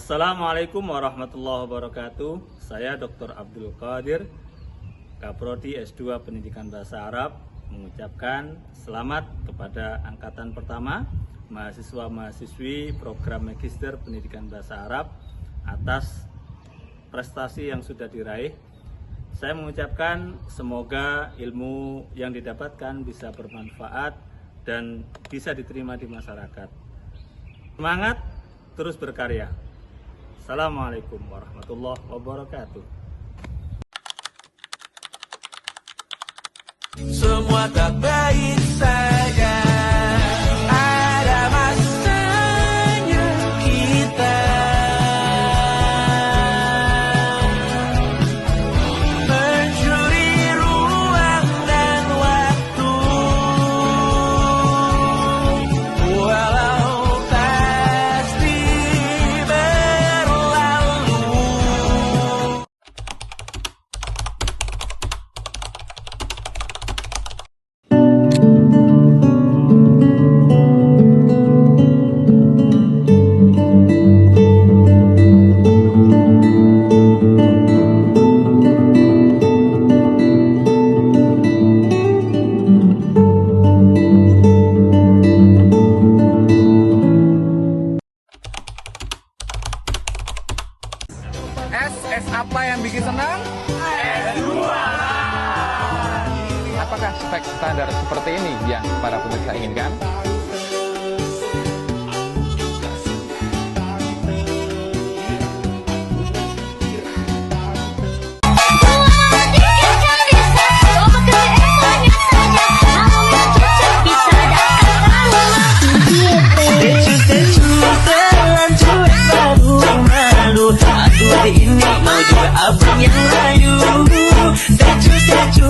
Assalamualaikum warahmatullahi wabarakatuh. Saya Dr. Abdul Qadir, Kaprodi S2 Pendidikan Bahasa Arab, mengucapkan selamat kepada angkatan pertama mahasiswa-mahasiswi program Magister Pendidikan Bahasa Arab atas prestasi yang sudah diraih. Saya mengucapkan semoga ilmu yang didapatkan bisa bermanfaat dan bisa diterima di masyarakat. Semangat, terus berkarya. Assalamualaikum warahmatullahi wabarakatuh. Semua tak baik saja, ada masanya kita mencuri ruang dan waktu, walau pasti berlalu. S apa yang bikin senang? S2. Apakah spek standar seperti ini yang para pemirsa inginkan? Ini mau juga abang yang layu, secu.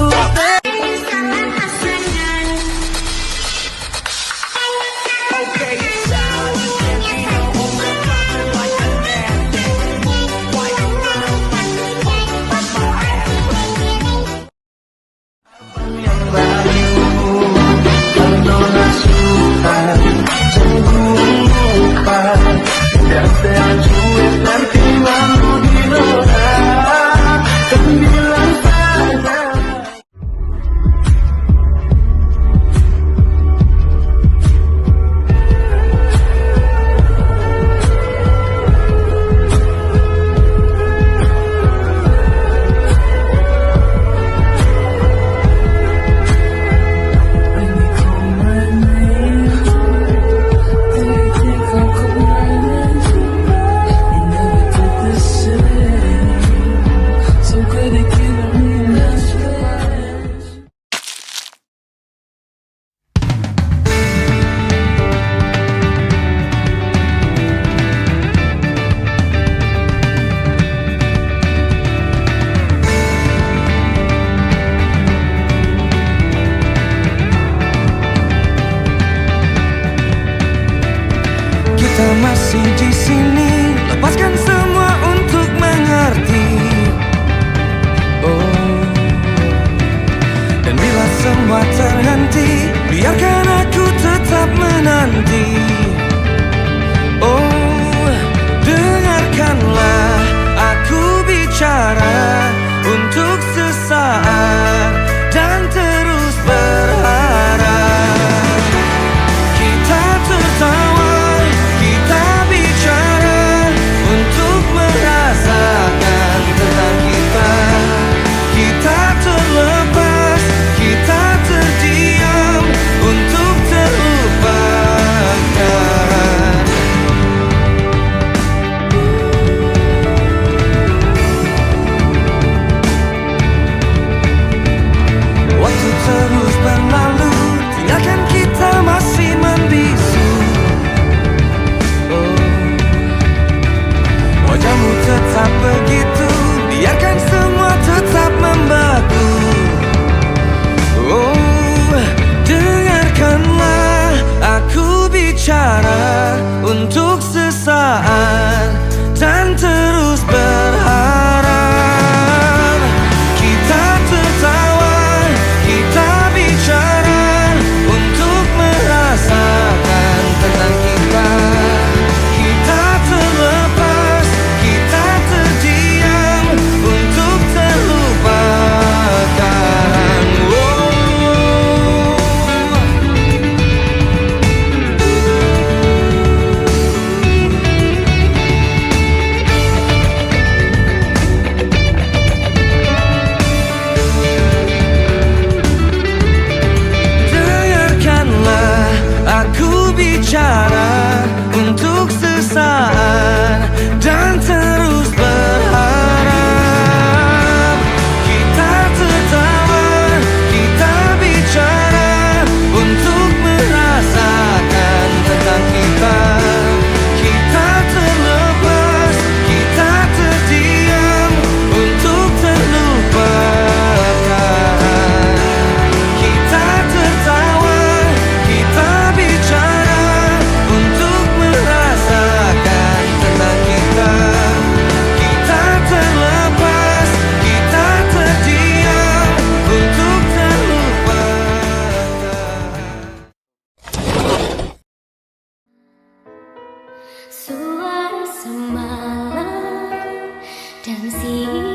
asing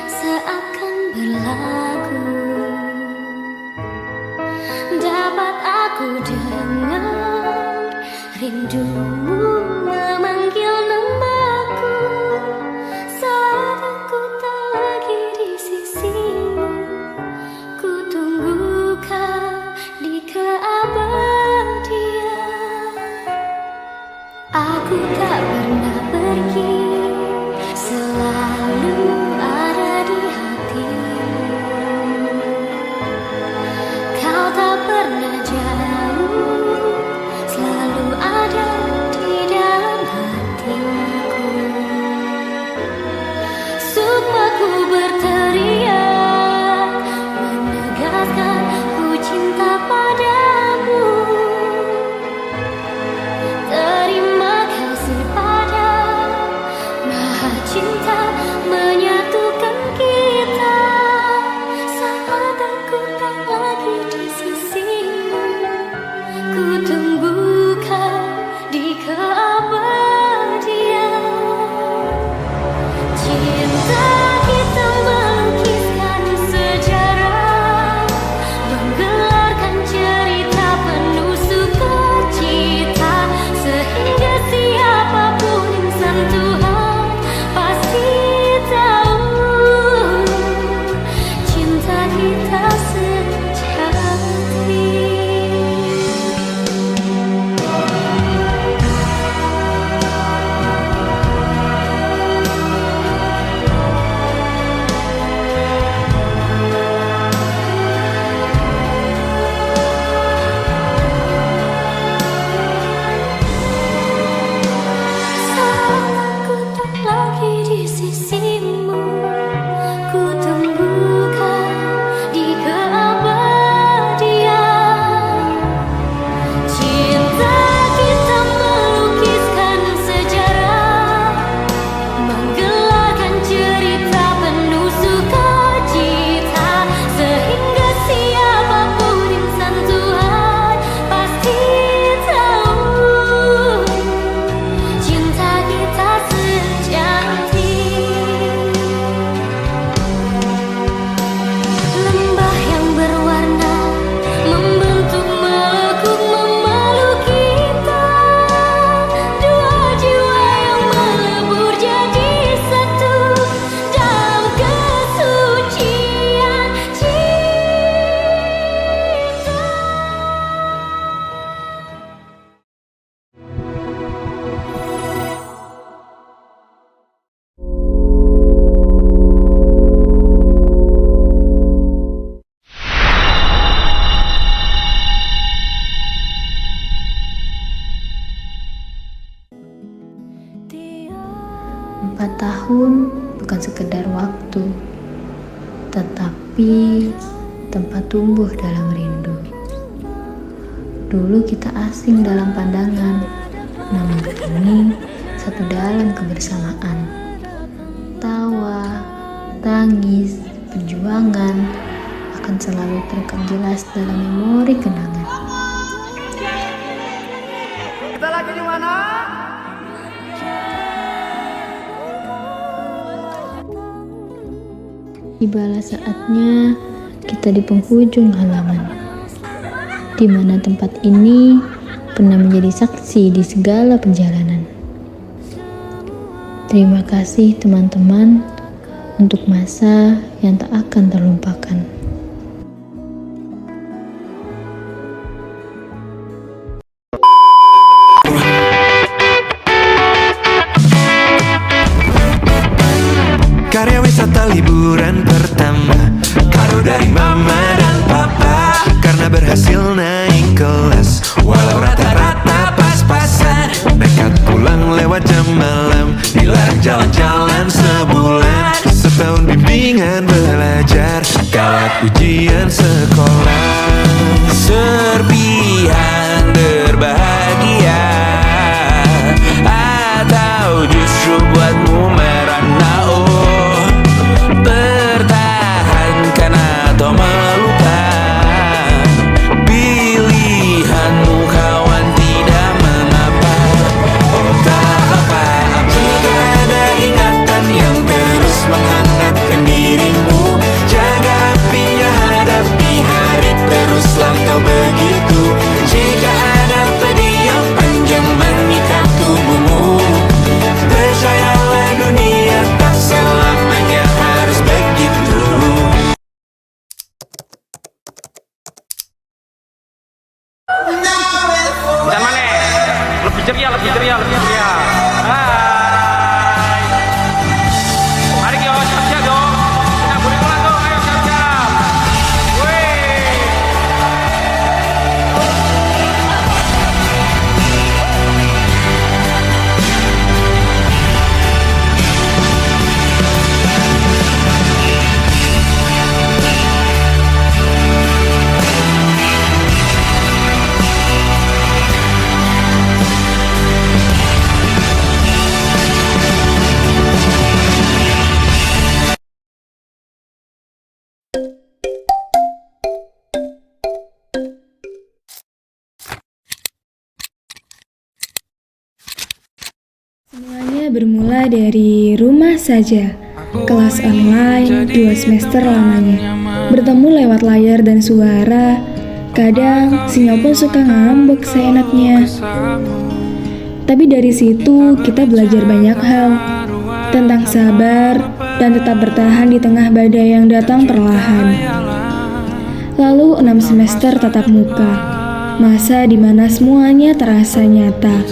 seakan berlaku. Dapat aku dengar rindumu memanggil namaku saat aku tak lagi di sisimu. Ku tunggu kau di keabadian. Aku tak pernah pergi, selalu ada di hatimu. Kau tak pernah jauh, selalu ada di dalam hatiku. Sukmaku berteriak, menegaskan ku cinta padamu. Terima kasih pada Maha Cinta menyatukan kita. Saat aku tak lagi di sisimu, ku tunggu kau di keabadian. Cinta kita melukiskan sejarah, menggelarkan cerita penuh sukacita, sehingga siapapun insan Tuhan pasti tahu cinta kita sejati. Saat aku tak lagi di sisimu, ku tunggu kau di keabadian. Cinta kita melukiskan sejarah, menggelarkan cerita penuh sukacita, sehingga siapapun insan Tuhan pasti tahu cinta kita sejati. Lembah yang berwarna membentuk melekuk memeluk kita, dua jiwa yang melebur jadi satu dalam kesucian cinta. Empat tahun bukan sekedar waktu, tetapi tempat tumbuh dalam rindu. Dulu kita asing dalam pandangan, namun kini satu dalam kebersamaan. Tawa, tangis, perjuangan akan selalu terekam jelas dalam memori kenangan. Kita lagi di mana? Tibalah saatnya kita di penghujung halaman, di mana tempat ini pernah menjadi saksi di segala perjalanan. Terima kasih teman-teman untuk masa yang tak akan terlupakan. Karya wisata liburan pertama, kado dari mama dan papa, karena berhasil naik kelas walau rata-rata pas-pasan. Nekat pulang lewat jam malam, dilarang jalan-jalan sebulan. Setahun bimbingan belajar, gawat ujian sekolah. Serpihan berbahagia, atau justru buatmu merana. Oh, pertahankan atau melupakan pilihanmu kawan, tidak mengapa. Oh tak apa, jika ada ingatan yang terus mengalir. Semuanya bermula dari rumah saja. Kelas online 2 semester lamanya. Bertemu lewat layar dan suara. Kadang sinyal pun suka ngambek seenaknya. Tapi dari situ kita belajar banyak hal. Tentang sabar dan tetap bertahan di tengah badai yang datang perlahan. Lalu 6 semester tatap muka. Masa dimana semuanya terasa nyata.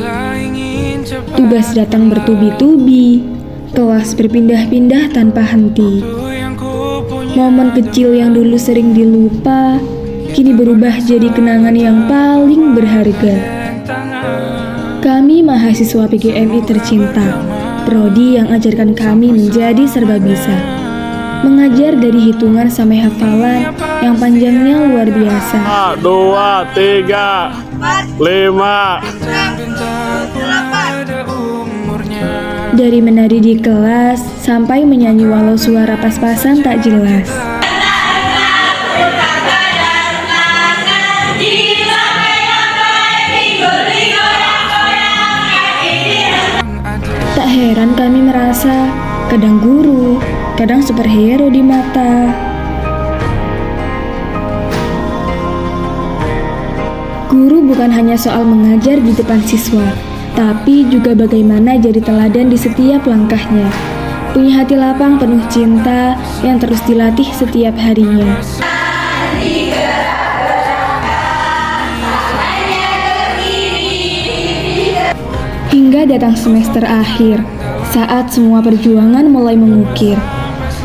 Tugas datang bertubi-tubi, kelas berpindah-pindah tanpa henti. Momen kecil yang dulu sering dilupa, kini berubah jadi kenangan yang paling berharga. Kami mahasiswa PGMI tercinta, prodi yang ajarkan kami menjadi serba bisa. Mengajar dari hitungan sampai hafalan yang panjangnya luar biasa. 2, 3, 5. Dari menari di kelas sampai menyanyi walau suara pas-pasan tak jelas. Tak heran kami merasa kadang guru, kadang superhero di mata. Guru bukan hanya soal mengajar di depan siswa, tapi juga bagaimana jadi teladan di setiap langkahnya. Punya hati lapang penuh cinta yang terus dilatih setiap harinya. Hingga datang semester akhir, saat semua perjuangan mulai mengukir.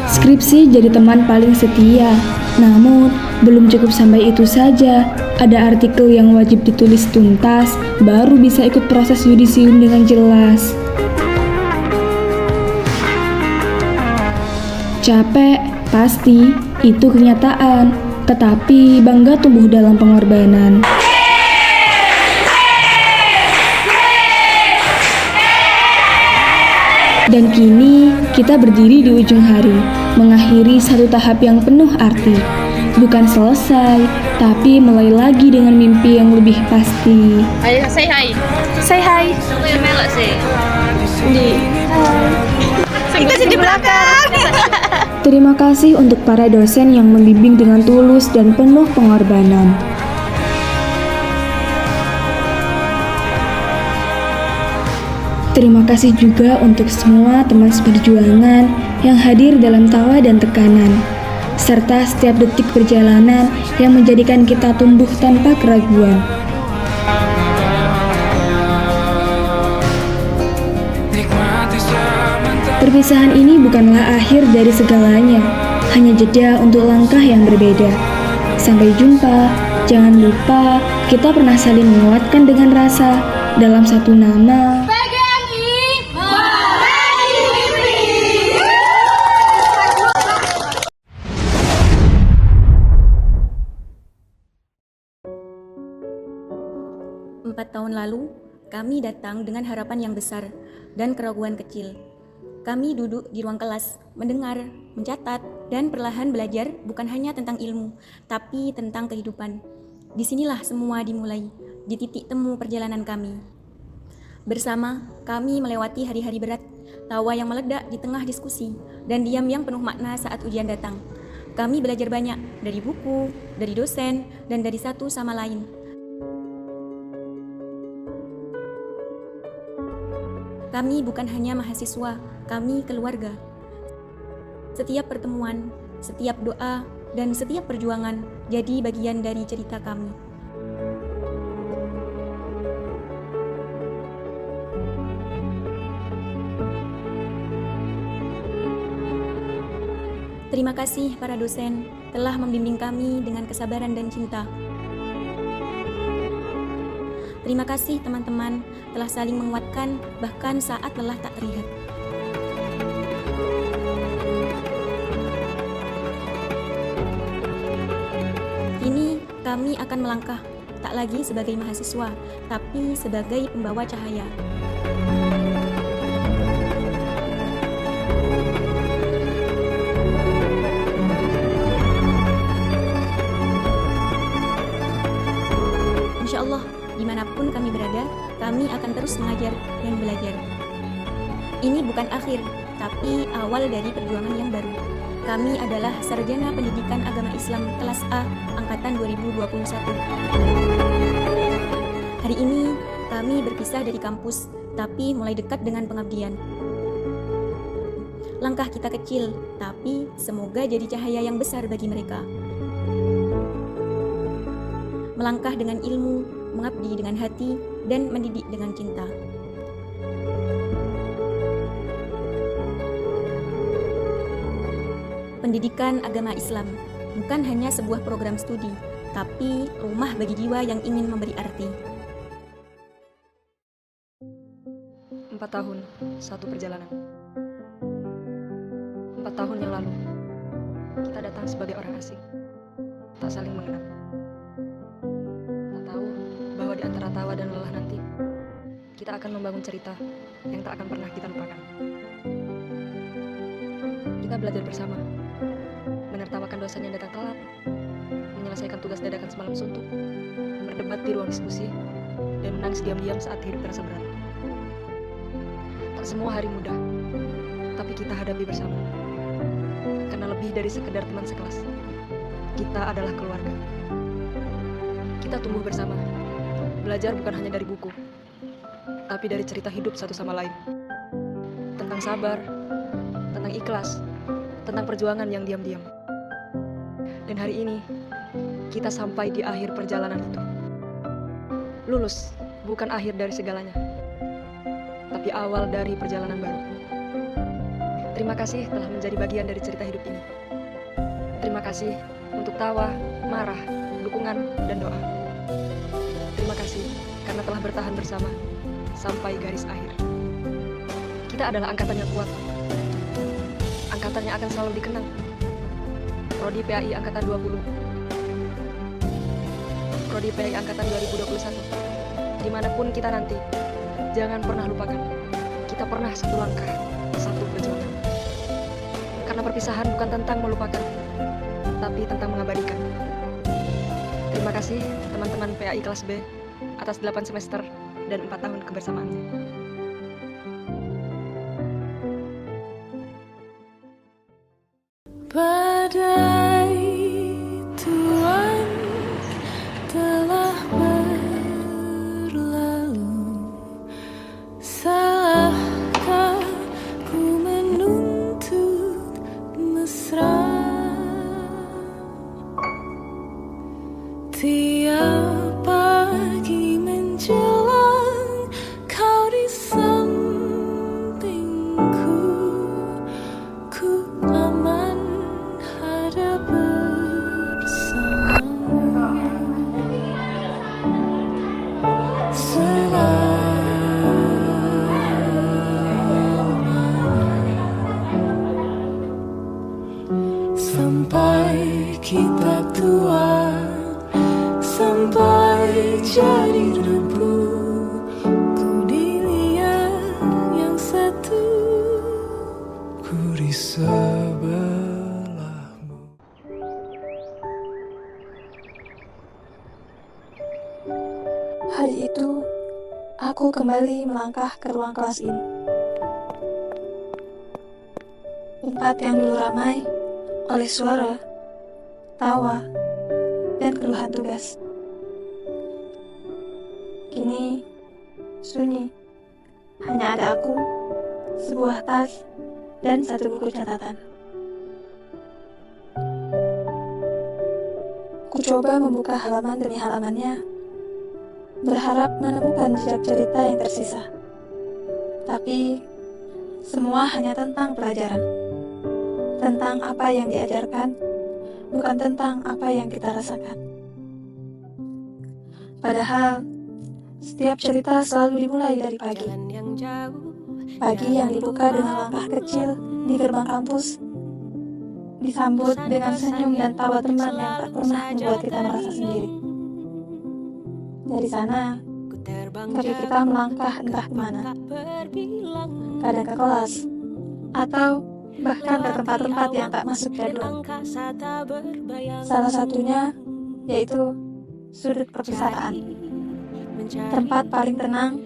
Skripsi jadi teman paling setia, namun belum cukup sampai itu saja. Ada artikel yang wajib ditulis tuntas, baru bisa ikut proses yudisium dengan jelas. Capek, pasti, itu kenyataan. Tetapi bangga tumbuh dalam pengorbanan. Dan kini kita berdiri di ujung hari, mengakhiri satu tahap yang penuh arti. Bukan selesai, tapi mulai lagi dengan mimpi yang lebih pasti. Ayo, say hi. Say hi. Aku yang melok sih. Kita di belakang. Terima kasih untuk para dosen yang membimbing dengan tulus dan penuh pengorbanan. Terima kasih juga untuk semua teman seperjuangan yang hadir dalam tawa dan tekanan, serta setiap detik perjalanan yang menjadikan kita tumbuh tanpa keraguan. Perpisahan ini bukanlah akhir dari segalanya, hanya jeda untuk langkah yang berbeda. Sampai jumpa, jangan lupa kita pernah saling menguatkan dengan rasa dalam satu nama. Tahun lalu, kami datang dengan harapan yang besar dan keraguan kecil. Kami duduk di ruang kelas, mendengar, mencatat, dan perlahan belajar bukan hanya tentang ilmu, tapi tentang kehidupan. Disinilah semua dimulai, di titik temu perjalanan kami. Bersama, kami melewati hari-hari berat, tawa yang meledak di tengah diskusi, dan diam yang penuh makna saat ujian datang. Kami belajar banyak, dari buku, dari dosen, dan dari satu sama lain. Kami bukan hanya mahasiswa, kami keluarga. Setiap pertemuan, setiap doa, dan setiap perjuangan jadi bagian dari cerita kami. Terima kasih para dosen telah membimbing kami dengan kesabaran dan cinta. Terima kasih teman-teman telah saling menguatkan bahkan saat lelah tak terlihat. Kini kami akan melangkah, tak lagi sebagai mahasiswa, tapi sebagai pembawa cahaya. kami akan terus mengajar dan belajar. Ini bukan akhir, tapi awal dari perjuangan yang baru. Kami adalah Sarjana Pendidikan Agama Islam kelas A angkatan 2021. Hari ini kami berpisah dari kampus, tapi mulai dekat dengan pengabdian. Langkah kita kecil, tapi semoga jadi cahaya yang besar bagi mereka. Melangkah dengan ilmu, mengabdi dengan hati, dan mendidik dengan cinta. Pendidikan agama Islam bukan hanya sebuah program studi, tapi rumah bagi jiwa yang ingin memberi arti. 4 tahun, satu perjalanan. 4 tahun yang lalu, kita datang sebagai orang asing, tak saling mengenal. Tak tahu bahwa di antara tawa dan lelah nanti, kita akan membangun cerita yang tak akan pernah kita lupakan. Kita belajar bersama, menertawakan dosen yang datang telat, menyelesaikan tugas dadakan semalam suntuk, berdebat di ruang diskusi, dan menangis diam-diam saat hidup terasa berat. Tak semua hari mudah, tapi kita hadapi bersama. Karena lebih dari sekedar teman sekelas, kita adalah keluarga. Kita tumbuh bersama, belajar bukan hanya dari buku, tapi dari cerita hidup satu sama lain. Tentang sabar, tentang ikhlas, tentang perjuangan yang diam-diam. Dan hari ini, kita sampai di akhir perjalanan itu. Lulus bukan akhir dari segalanya, tapi awal dari perjalanan baru. Terima kasih telah menjadi bagian dari cerita hidup ini. Terima kasih untuk tawa, marah, dukungan, dan doa. Terima kasih karena telah bertahan bersama sampai garis akhir. Kita adalah angkatan yang kuat, angkatan yang akan selalu dikenang. Prodi PAI Angkatan 20, Prodi PAI Angkatan 2021. Dimanapun kita nanti, jangan pernah lupakan, kita pernah satu langkah, satu perjuangan. Karena perpisahan bukan tentang melupakan, tapi tentang mengabadikan. Terima kasih teman-teman PAI kelas B atas 8 semester dan 4 tahun kebersamaannya. Badai tuan telah berlalu, salahkah ku menuntut mesra? Tiap pagi menjelang kau di sampingku, ku aman ada bersamamu. Sampai kita tua, sampai jadi debu, ku dilihat yang satu, ku di sebelahmu. Hari itu, aku kembali melangkah ke ruang kelas ini. Tempat yang dulu ramai oleh suara, tawa, dan keluhan tugas. Kini, sunyi. Hanya ada aku, sebuah tas, dan satu buku catatan. Ku coba membuka halaman demi halamannya, berharap menemukan jejak cerita yang tersisa. Tapi, semua hanya tentang pelajaran. Tentang apa yang diajarkan, bukan tentang apa yang kita rasakan. Padahal, setiap cerita selalu dimulai dari pagi. Pagi yang dibuka dengan langkah kecil di gerbang kampus, disambut dengan senyum dan tawa teman yang tak pernah membuat kita merasa sendiri. Dari sana, kaki kita melangkah entah kemana, kadang ke kelas, atau bahkan ke tempat-tempat yang tak masuk jadwal. Salah satunya yaitu sudut perpustakaan, tempat paling tenang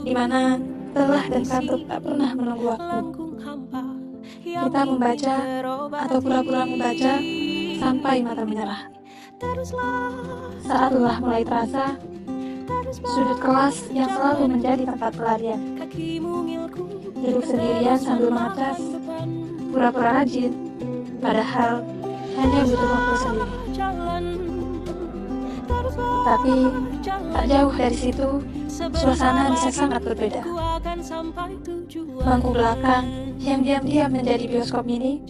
di mana telah dan kantuk tak pernah menunggu waktu. Kita membaca atau pura-pura membaca sampai mata menyerah. Saat lelah mulai terasa, sudut kelas yang selalu menjadi tempat pelarian. Duduk sendirian sambil mengecas, pura-pura rajin, padahal hanya butuh waktu sendiri. Tapi tak jauh dari situ, suasana bisa sangat berbeda. Bangku belakang yang diam-diam menjadi bioskop mini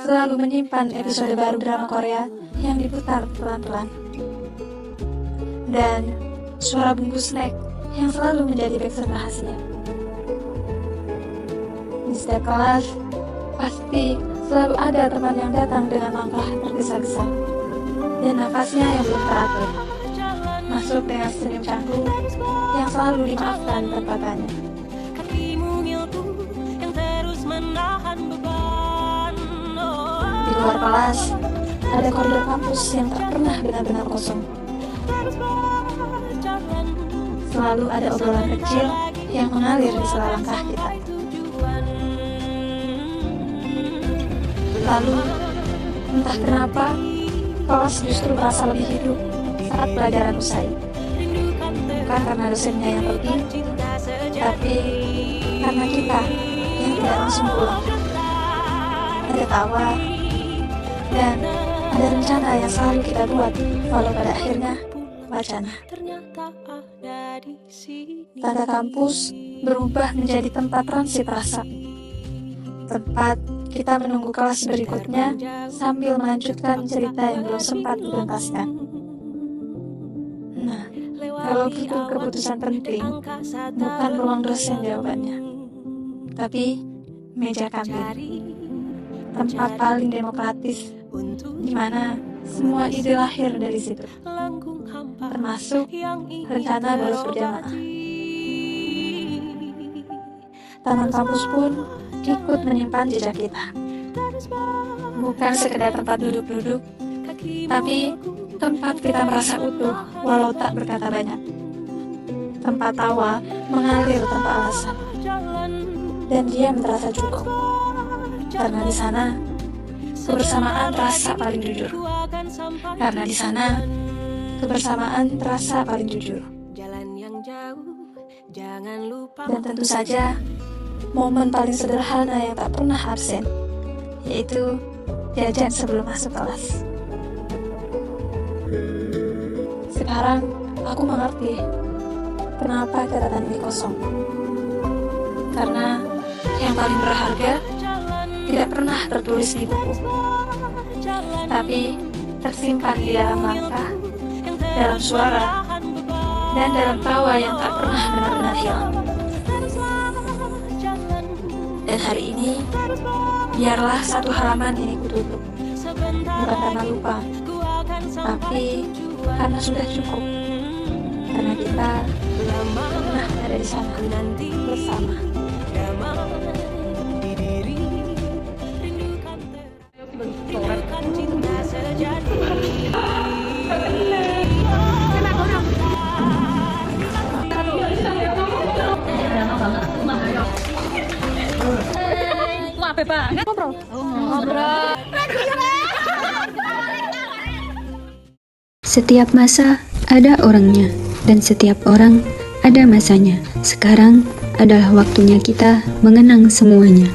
selalu menyimpan episode baru drama Korea yang diputar pelan-pelan. Dan suara bungkus snack yang selalu menjadi backsound rahasia. Di setiap kelas, pasti selalu ada teman yang datang dengan langkah tergesa-gesa dan nafasnya yang belum teratur. Masuk dengan senyum canggung yang selalu dimaafkan tanpa tanya. Di luar kelas, ada koridor kampus yang tak pernah benar-benar kosong. Selalu ada obrolan kecil yang mengalir di sela langkah kita. Lalu, entah kenapa, kelas justru merasa lebih hidup saat pelajaran usai. Bukan karena dosennya yang pergi, tapi karena kita yang tidak langsung pulang. Ada tawa, dan ada rencana yang selalu kita buat, walau pada akhirnya wacana. Tanda kampus berubah menjadi tempat transit rasa. Tempat kita menunggu kelas berikutnya sambil melanjutkan cerita yang belum sempat dituntaskan. Nah, kalau butuh keputusan penting, bukan ruang dosen jawabannya, tapi meja kantin. Tempat paling demokratis, di mana semua ide lahir dari situ, termasuk rencana bolos berjamaah. Taman kampus pun ikut menyimpan jejak kita. Bukan sekedar tempat duduk-duduk, tapi tempat kita merasa utuh walau tak berkata banyak. Tempat tawa mengalir tanpa alasan, dan diam terasa cukup. Karena di sana kebersamaan terasa paling jujur. Karena di sana kebersamaan terasa paling jujur. Dan tentu saja momen paling sederhana yang tak pernah absen, yaitu jajan sebelum masuk kelas. Sekarang aku mengerti kenapa catatan ini kosong. Karena yang paling berharga tidak pernah tertulis di buku, tapi tersimpan di dalam langkah, dalam suara, dan dalam tawa yang tak pernah benar-benar hilang. Dan hari ini, biarlah satu halaman ini kututup, bukan karena lupa, tapi karena sudah cukup. Karena kita pernah ada di sana bersama. Setiap masa ada orangnya, dan setiap orang ada masanya. Sekarang adalah waktunya kita mengenang semuanya.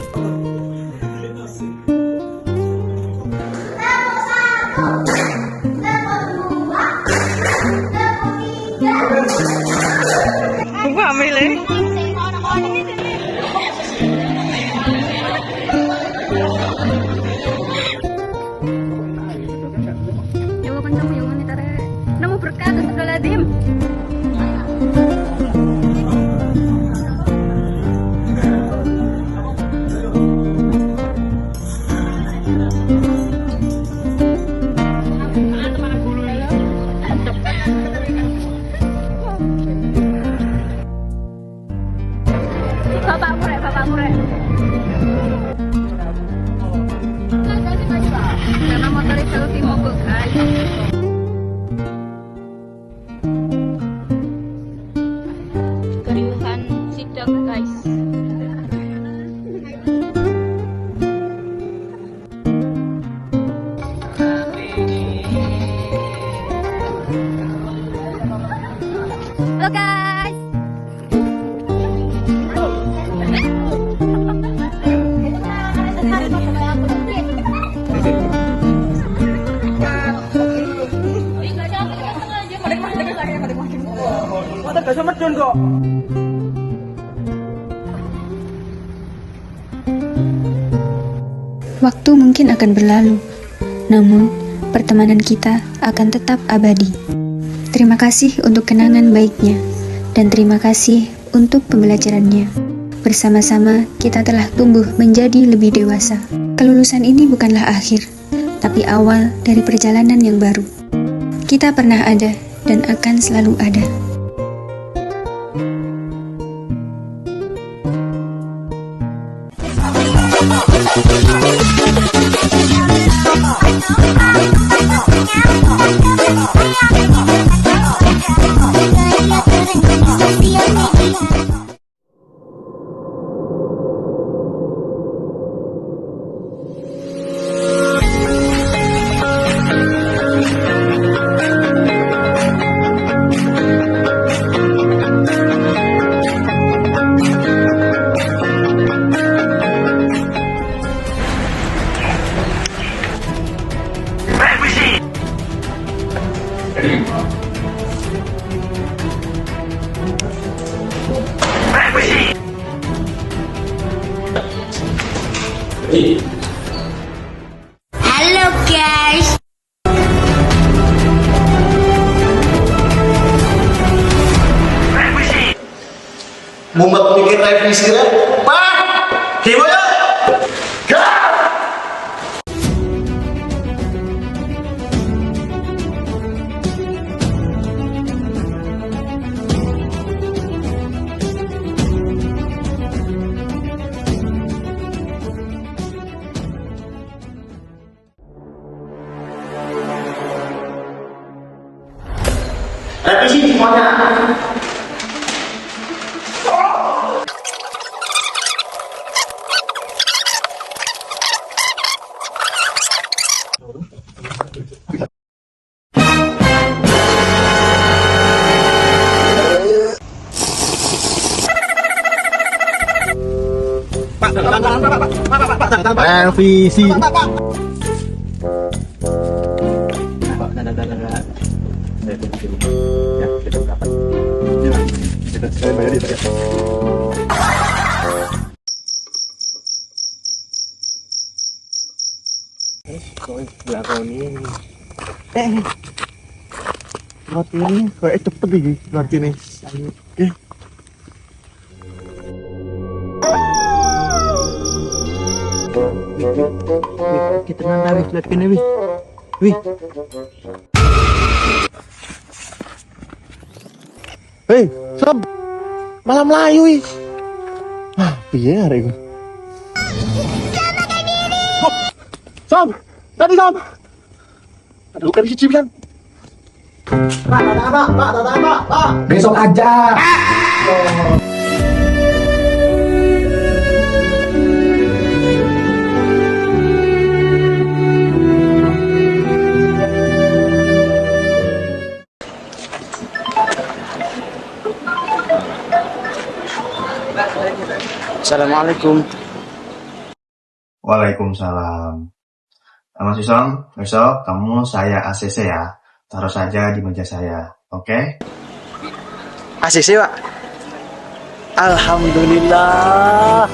Bekas. Waktu mungkin akan berlalu, namun pertemanan kita akan tetap abadi. Terima kasih untuk kenangan baiknya, dan terima kasih untuk pembelajarannya. Bersama-sama kita telah tumbuh menjadi lebih dewasa. Kelulusan ini bukanlah akhir, tapi awal dari perjalanan yang baru. Kita pernah ada dan akan selalu ada. Halo guys. Mumet mikir revisi kan? Pak, gimana? Revisi semuanya. Revisi. Roti ini kayak cepet nih roti ini. Oke. Kita nanda wih, lihat kini wih. Wih. Hei, Sob. Malam Melayu wih. Ah, piye hari ini? Sob, tadi Sob. Ada luka di sisi kan? Pak. Besok aja. Assalamualaikum. Waalaikumsalam. Mas Isom, besok kamu saya ACC ya. Taruh saja di meja saya, oke? ACC, Pak. Alhamdulillah.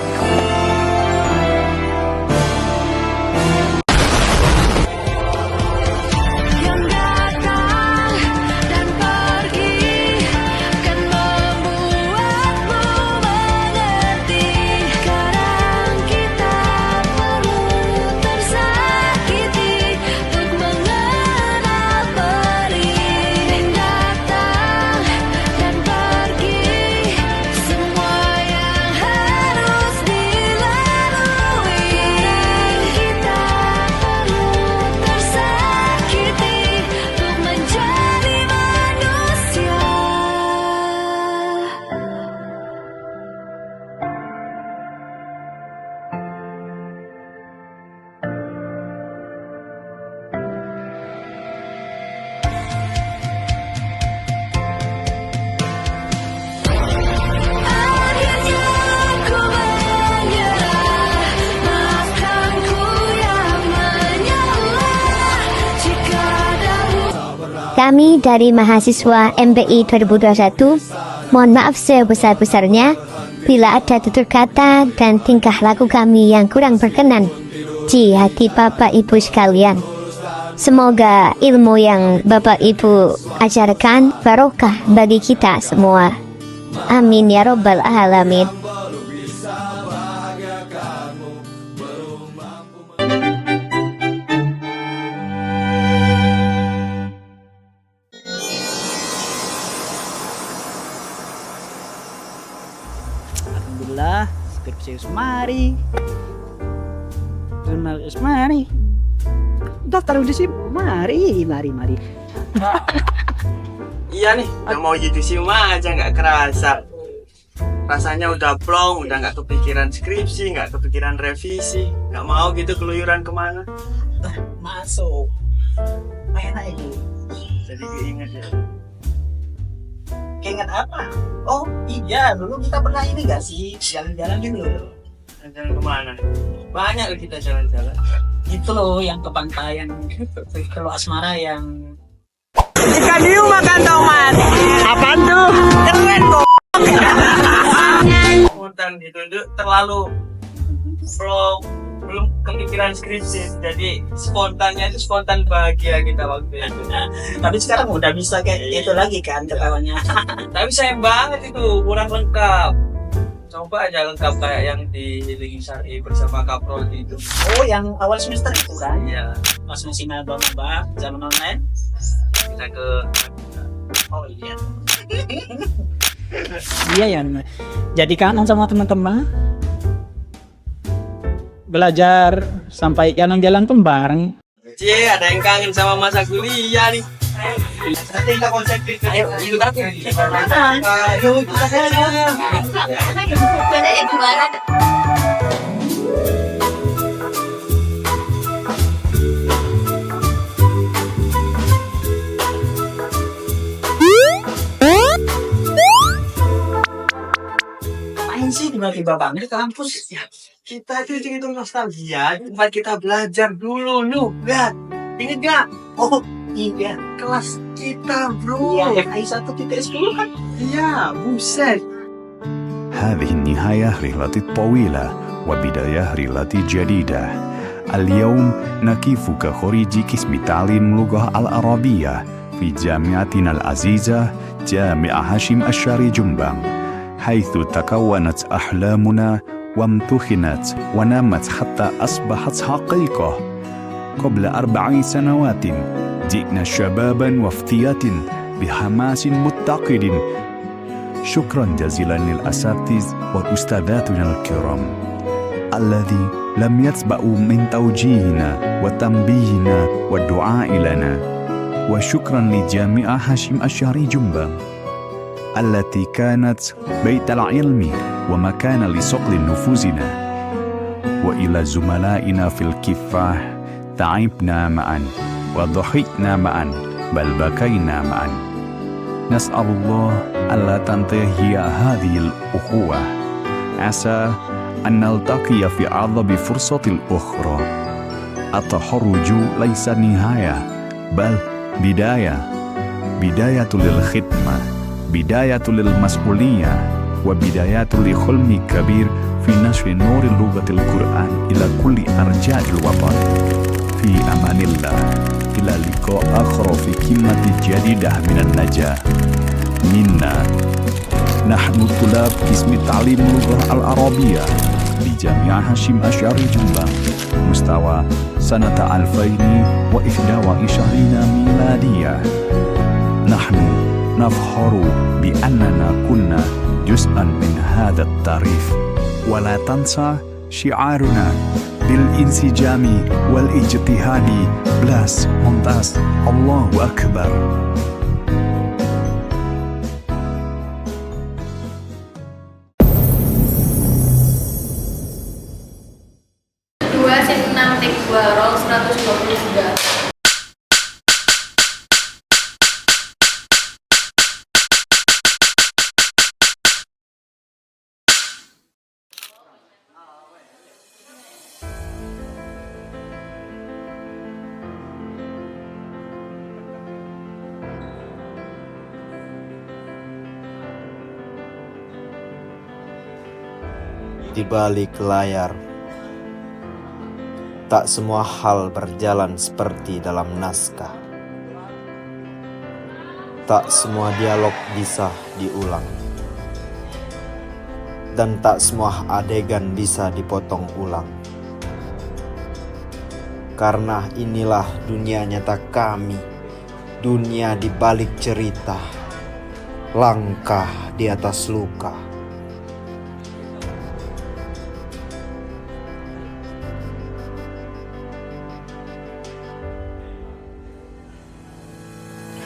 Semua yang harus Kami dari mahasiswa MPI 2021, mohon maaf sebesar-besarnya bila ada tutur kata dan tingkah laku kami yang kurang berkenan di hati Bapak Ibu sekalian. Semoga ilmu yang Bapak Ibu ajarkan barokah bagi kita semua. Amin ya robbal alamin. Alhamdulillah, skripsi Usmari, jurnal Usmari, daftar udah sih, mari. Iya nih, udah mau UDC aja nggak kerasa. Rasanya udah plong, udah nggak kepikiran skripsi, nggak kepikiran revisi, nggak mau gitu keluyuran kemana. Masuk, enak ini. Jadi keinget ya. Keinget apa? Oh iya, dulu kita pernah ini gak sih, jalan-jalan gitu loh. Jalan kemana? Banyak loh kita jalan-jalan. Itu loh yang ke pantai, yang ke Asmara yang Ikan hiu makan tomat. Apaan tuh? Keren kok. Spontan gitu, terlalu plong, belum kepikiran skripsi. Jadi spontannya itu spontan bahagia kita waktu itu. Tapi sekarang udah bisa kayak itu lagi kan ketawanya. Tapi sayang banget itu, kurang lengkap. Coba aja lengkap kayak yang di Healing Syari bersama Kaprodi itu. Oh, yang awal semester itu kan? Iya. Pas masih maba zaman online. Kita ke. Oh iya. Iya ya. Jadi kangen sama teman-teman. Belajar sampai jalan-jalan pun bareng. Cie, ada yang kangen sama masa kuliah nih. Nanti kita konsepin. Ayo, ikut aku. Ayo, Main sih tiba-tiba banget ke kampus. Ya, kita itu nostalgia tempat kita belajar dulu, nu. Lihat, inget gak? Oh iya, Kelas kita, bro. iya FI 1.10 kan? Iya, buset. هذه النهاية رحلة طويلة وبداية رحلة جديدة. اليوم نقف كخريج قسم تعليم اللغة العربية في جامعتنا العزيزة جامعة هاشم الشاري جنبان، حيث تكونت أحلامنا وامتخنت ونمت حتى أصبحت حقيقة. قبل 4 سنوات جئنا شبابا وفتيات بحماس متقد. شكرا جزيلا للأساتذة وأستاذاتنا الكرام الذي لم يتبعوا من توجيهنا وتنبيهنا والدعاء لنا. وشكرا لجامعة هاشم الشاري جنبان التي كانت بيت العلم ومكان لصقل نفوسنا. وإلى زملائنا في الكفاح، تعبنا معا وضحكنا معا بل بكينا معا. نسأل الله ألا تنتهي هذه الأخوة. عسى أن نلتقي في أعظم فرصة أخرى. التخرج ليس نهاية بل بداية للخدمة، بداية للمسؤولية، وبداية لحلم كبير في نشر نور لغة القرآن إلى كل أرجاء الوطن. في أمان الله، إلى لقاء آخر في قمة جديدة من النجاة. منا نحن طلاب قسم تعليم اللغة العربية بجامعة هاشم الشاري جنبان، مستوى سنة 2021 ميلادية. نحن نفخر بأننا كنا جزءا من هذا التاريخ. ولا تنسى شعارنا بالانسجام والاجتهاد بلاس ممتاز. الله أكبر. Sip 6 take 2 roll 123. di balik layar. Tak semua hal berjalan seperti dalam naskah. Tak semua dialog bisa diulang. Dan tak semua adegan bisa dipotong ulang. Karena inilah dunia nyata kami, dunia di balik cerita, langkah di atas luka.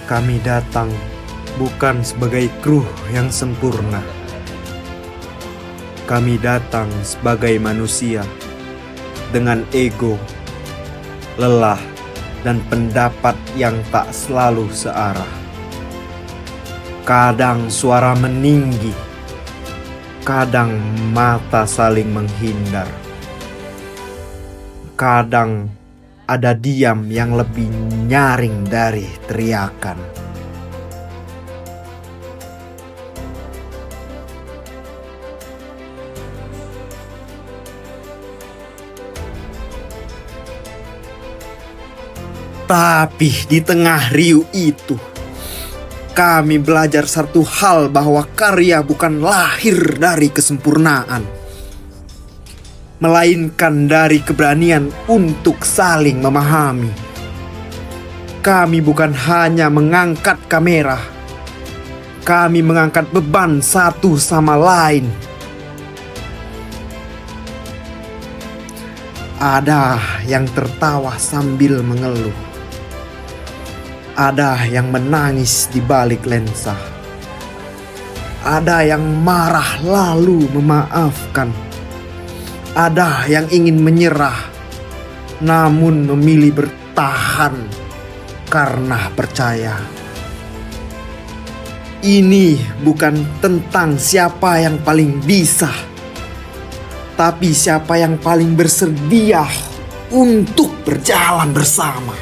Kami datang bukan sebagai kru yang sempurna. Kami datang sebagai manusia dengan ego, lelah, dan pendapat yang tak selalu searah. Kadang suara meninggi, kadang mata saling menghindar. Kadang ada diam yang lebih nyaring dari teriakan. Tapi di tengah riuh itu, kami belajar satu hal, bahwa karya bukan lahir dari kesempurnaan, melainkan dari keberanian untuk saling memahami. Kami bukan hanya mengangkat kamera, kami mengangkat beban satu sama lain. Ada yang tertawa sambil mengeluh. Ada yang menangis di balik lensa. Ada yang marah lalu memaafkan. Ada yang ingin menyerah, namun memilih bertahan karena percaya. Ini bukan tentang siapa yang paling bisa, tapi siapa yang paling bersedia untuk berjalan bersama.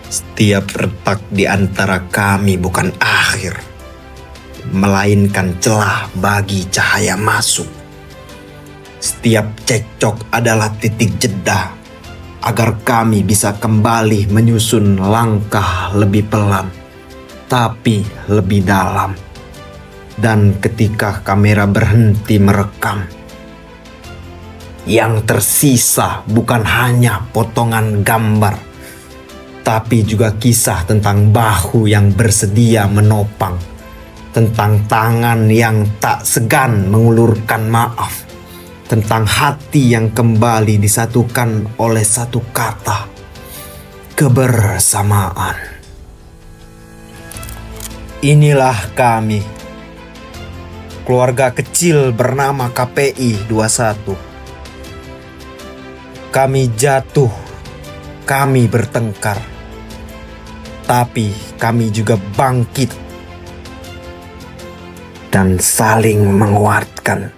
Setiap retak di antara kami bukan akhir, melainkan celah bagi cahaya masuk. Setiap cekcok adalah titik jeda, agar kami bisa kembali menyusun langkah lebih pelan, tapi lebih dalam. Dan ketika kamera berhenti merekam, yang tersisa bukan hanya potongan gambar, tapi juga kisah tentang bahu yang bersedia menopang, tentang tangan yang tak segan mengulurkan maaf, tentang hati yang kembali disatukan oleh satu kata, kebersamaan. Inilah kami, keluarga kecil bernama KPI 21. Kami jatuh, kami bertengkar, tapi kami juga bangkit dan saling menguatkan.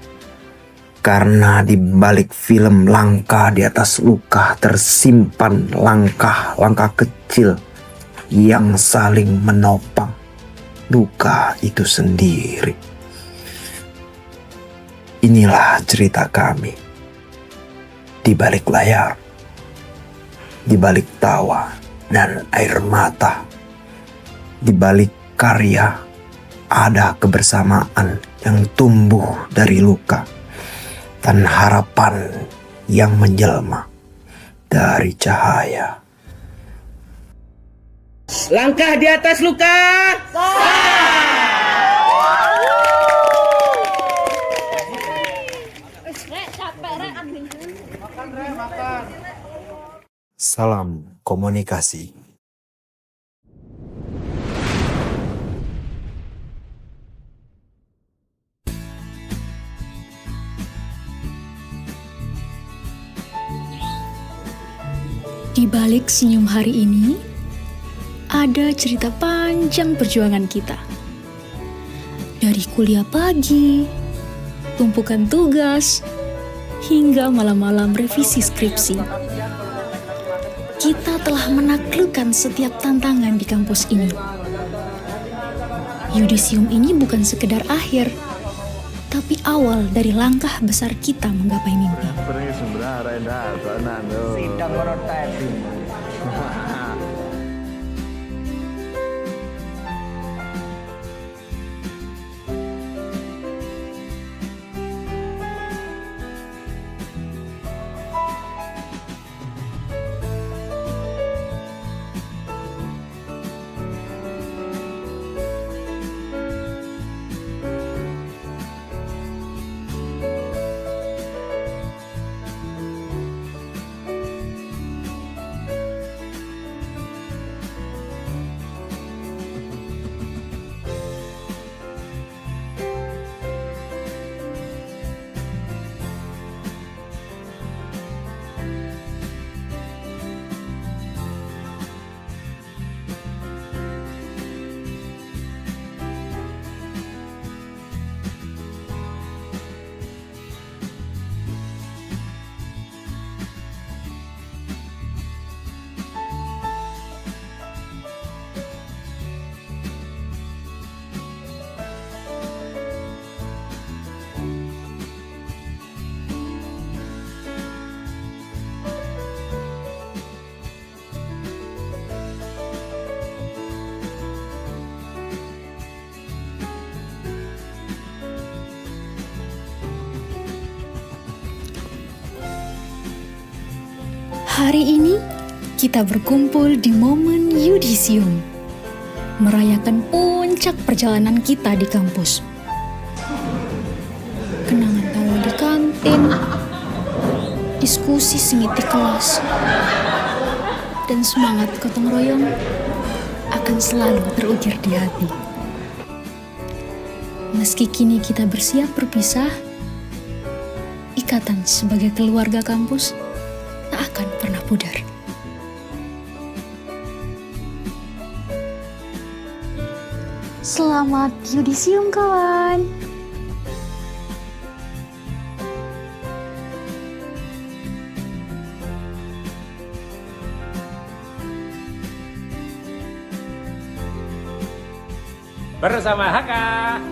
Karena di balik film Langkah di Atas Luka tersimpan langkah-langkah kecil yang saling menopang luka itu sendiri. Inilah cerita kami di balik layar, di balik tawa dan air mata. Di balik karya ada kebersamaan yang tumbuh dari luka dan harapan yang menjelma dari cahaya. Langkah di atas luka. Salam komunikasi. Di balik senyum hari ini, ada cerita panjang perjuangan kita. Dari kuliah pagi, tumpukan tugas, hingga malam-malam revisi skripsi. Kita telah menaklukkan setiap tantangan di kampus ini. Yudisium ini bukan sekedar akhir, tapi awal dari langkah besar kita menggapai mimpi. Sidang monotype. Hari ini kita berkumpul di momen Yudisium, merayakan puncak perjalanan kita di kampus. Kenangan tawa di kantin, diskusi sengit di kelas, dan semangat gotong royong akan selalu terukir di hati. Meski kini kita bersiap berpisah, ikatan sebagai keluarga kampus tak akan pernah pudar. Selamat Yudisium kawan. Bersama Haka.